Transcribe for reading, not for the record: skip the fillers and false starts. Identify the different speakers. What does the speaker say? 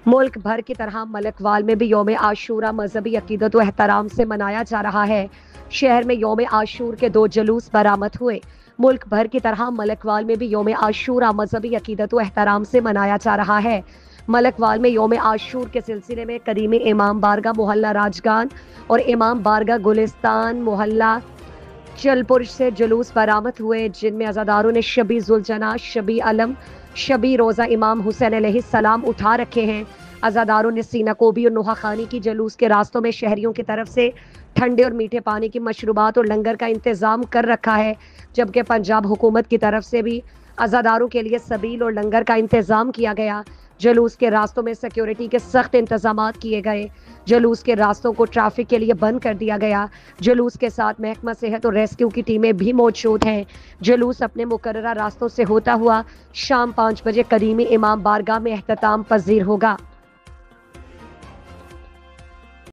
Speaker 1: ملک بھر کی طرح ملکوال میں بھی یوم عاشورہ مذہبی عقیدت و احترام سے منایا جا رہا ہے۔ شہر میں یوم عاشور کے 2 جلوس برآمد ہوئے۔ ملک بھر کی طرح ملکوال میں بھی یوم عاشورہ مذہبی عقیدت و احترام سے منایا جا رہا ہے۔ ملکوال میں یوم عاشور کے سلسلے میں قدیم امام بارگاہ محلہ راجگان اور امام بارگاہ گلستان محلہ چلپور سے جلوس برآمد ہوئے، جن میں عزاداروں نے شبی ذوالجناح، شبی علم، شبی روزہ امام حسین علیہ السلام اٹھا رکھے ہیں۔ عزاداروں نے سینہ کوبی اور نوحہ خوانی کی جلوس کے راستوں میں شہریوں کی طرف سے ٹھنڈے اور میٹھے پانی کی مشروبات اور لنگر کا انتظام کر رکھا ہے، جبکہ پنجاب حکومت کی طرف سے بھی عزاداروں کے لیے سبیل اور لنگر کا انتظام کیا گیا۔ جلوس کے راستوں میں سیکیورٹی کے سخت انتظامات کیے گئے۔ جلوس کے راستوں کو ٹریفک کے لیے بند کر دیا گیا۔ جلوس کے ساتھ محکمہ صحت اور ریسکیو کی ٹیمیں بھی موجود ہیں۔ جلوس اپنے مقررہ راستوں سے ہوتا ہوا شام 5 بجے قدیم امام بارگاہ میں اختتام پذیر ہوگا۔